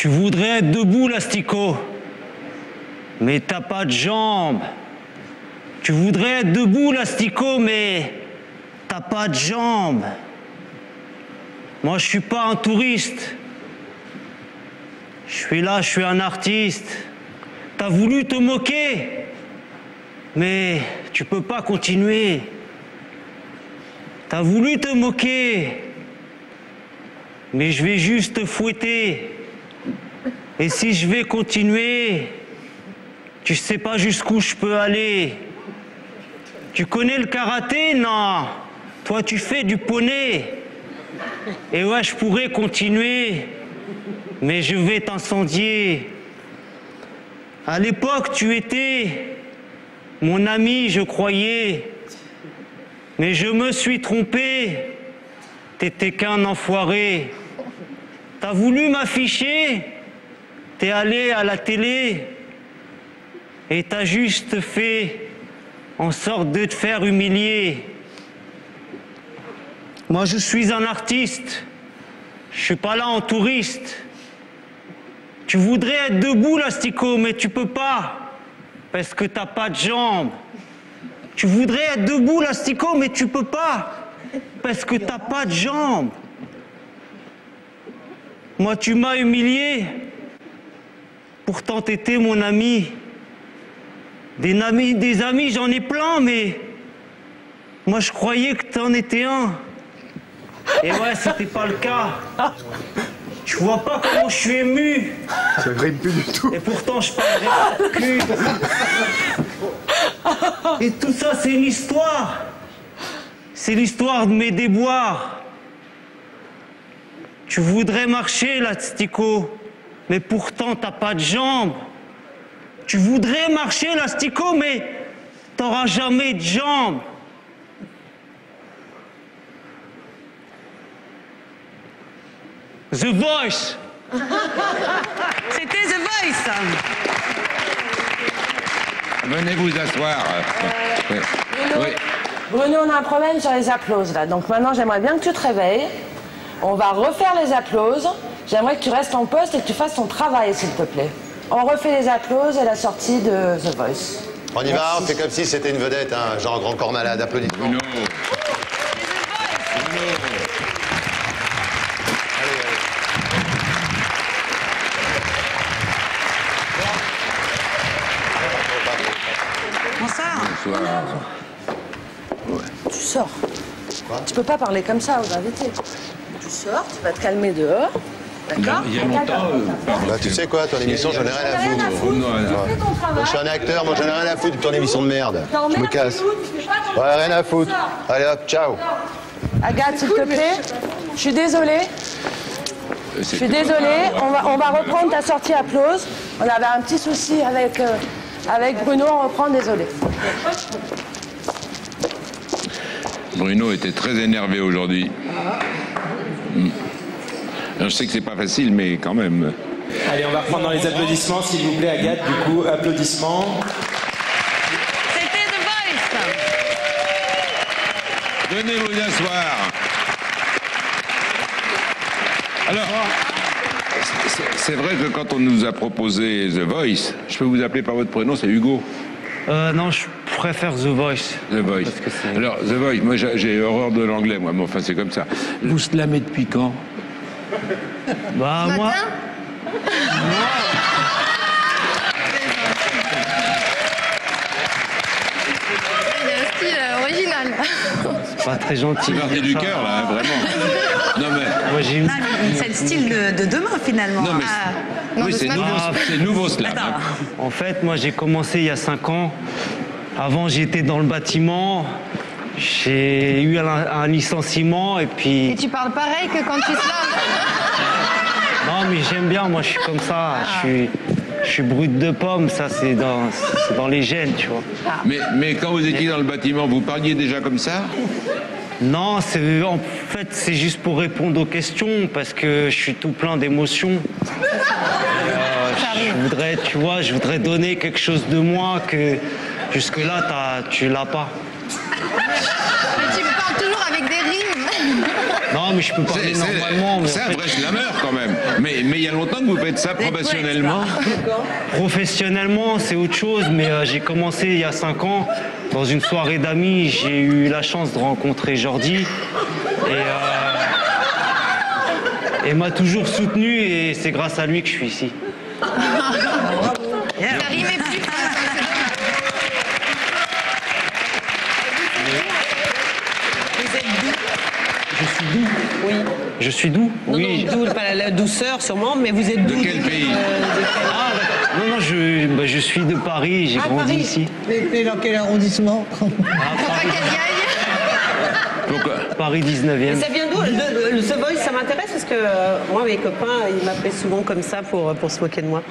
Tu voudrais être debout, l'asticot, mais t'as pas de jambes. Tu voudrais être debout, l'asticot, mais t'as pas de jambes. Moi, je suis pas un touriste. Je suis là, je suis un artiste. T'as voulu te moquer, mais tu peux pas continuer. T'as voulu te moquer, mais je vais juste te fouetter. Et si je vais continuer, tu sais pas jusqu'où je peux aller. Tu connais le karaté? Non. Toi, tu fais du poney. Et ouais, je pourrais continuer, mais je vais t'incendier. À l'époque, tu étais mon ami, je croyais, mais je me suis trompé. T'étais qu'un enfoiré. T'as voulu m'afficher, t'es allé à la télé et t'as juste fait en sorte de te faire humilier. Moi, je suis un artiste. Je suis pas là en touriste. Tu voudrais être debout, l'asticot, mais tu peux pas, parce que t'as pas de jambes. Tu voudrais être debout, l'asticot, mais tu peux pas, parce que t'as pas de jambes. Moi, tu m'as humilié. Pourtant, t'étais mon ami. Des amis, j'en ai plein, mais moi, je croyais que t'en étais un. Et ouais, c'était pas le cas. Tu vois pas comment je suis ému. Ça rime plus du tout. Et pourtant, je parlerai pas de cul. Et tout ça, c'est une histoire. C'est l'histoire de mes déboires. Tu voudrais marcher, l'asticot, mais pourtant, t'as pas de jambes. Tu voudrais marcher, l'asticot, mais t'auras jamais de jambes. The Voice. C'était The Voice. Venez vous asseoir. Oui. Oui. Bruno, on a un problème sur les applauses là. Donc maintenant, j'aimerais bien que tu te réveilles. On va refaire les applauses. J'aimerais que tu restes en poste et que tu fasses ton travail, s'il te plaît. On refait les applauses à la sortie de The Voice. On y va, on fait comme si c'était une vedette, hein, genre grand corps malade, applaudissements. Bruno. Bonsoir. Tu sors. Tu peux pas parler comme ça aux invités. Tu sors, tu vas te calmer dehors. D'accord? Il y a longtemps. Bah, tu sais quoi, ton émission, j'en ai rien à foutre. Moi, je suis un acteur, moi j'en ai rien à foutre de ton émission de merde. Je me casse. Ouais, rien à foutre. Allez hop, ciao. Agathe, s'il te plaît. Je suis désolée. Je suis désolée. On va reprendre ta sortie applause. On avait un petit souci avec Bruno. On reprend, désolé. Bruno était très énervé aujourd'hui. Je sais que c'est pas facile, mais quand même. Allez, on va reprendre dans les applaudissements, s'il vous plaît, Agathe. Du coup, applaudissements. C'était The Voice. Venez vous asseoir. Alors, c'est vrai que quand on nous a proposé The Voice, je peux vous appeler par votre prénom, c'est Hugo. Non, je préfère The Voice. The Voice. Alors, The Voice, moi j'ai horreur de l'anglais, moi, mais enfin c'est comme ça. Vous slamez depuis quand? Bah, moi... Il y a un style original. C'est pas très gentil. C'est parti du cœur, là, hein, vraiment. Non, mais... Moi, j'ai une... C'est le style de demain, finalement. Non, mais... Non, oui, de c'est ce nouveau, matin. c'est nouveau slam. Attends. En fait, moi, j'ai commencé il y a 5 ans. Avant, j'étais dans le bâtiment. J'ai eu un licenciement et puis... Et tu parles pareil que quand tu slams. Non, mais j'aime bien, moi, je suis comme ça. Je suis brut de pomme, ça, c'est dans les gènes, tu vois. Mais quand vous étiez dans le bâtiment, vous parliez déjà comme ça? Non, en fait, c'est juste pour répondre aux questions, parce que je suis tout plein d'émotions. Je voudrais donner quelque chose de moi que jusque-là, tu l'as pas. Mais tu me parles toujours avec des rimes. Non, mais je peux parler normalement. C'est un vrai slammer quand même. Mais il y a longtemps que vous faites ça professionnellement. Professionnellement, c'est autre chose, mais j'ai commencé il y a 5 ans. Dans une soirée d'amis, j'ai eu la chance de rencontrer Jordi. Et il m'a toujours soutenu et c'est grâce à lui que je suis ici. Ça rimait plus. Je suis doux. Oui. Je suis doux. Non, oui. non, doux, pas la douceur sûrement, mais vous êtes doux. De quel pays Non, je suis de Paris, j'ai grandi Paris. ici. Mais dans quel arrondissement? Faut pas qu'elle y aille. Pourquoi? Paris 19e. Ça vient d'où The Voice, ça m'intéresse parce que moi, mes copains, ils m'appelaient souvent comme ça pour se moquer de moi.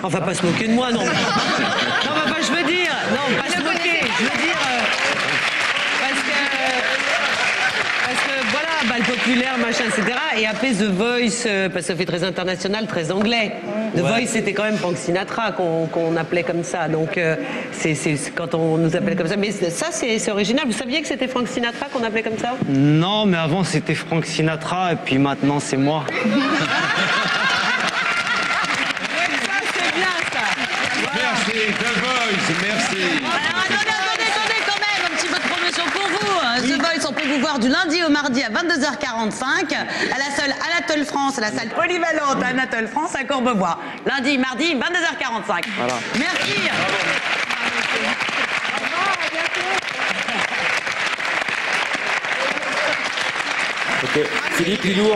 Enfin, pas se moquer de moi, non. Non, mais je veux dire, non, pas se moquer. Je veux dire, parce que voilà, bal populaire, machin, etc. Et appeler The Voice, parce que ça fait très international, très anglais. The Voice, c'était quand même Frank Sinatra qu'on appelait comme ça. Donc, c'est quand on nous appelait comme ça. Mais ça, c'est original. Vous saviez que c'était Frank Sinatra qu'on appelait comme ça? Non, mais avant c'était Frank Sinatra et puis maintenant c'est moi. Ça, c'est bien, ça. Merci, The Voice, merci. Alors attendez quand même, un petit peu de promotion pour vous. The Voice, on peut vous voir du lundi au mardi à 22h45 à la salle Anatole France, à la salle polyvalente Anatole France à Courbevoie. Lundi, mardi, 22h45. Voilà. Merci. Ok. Philippe Lilou.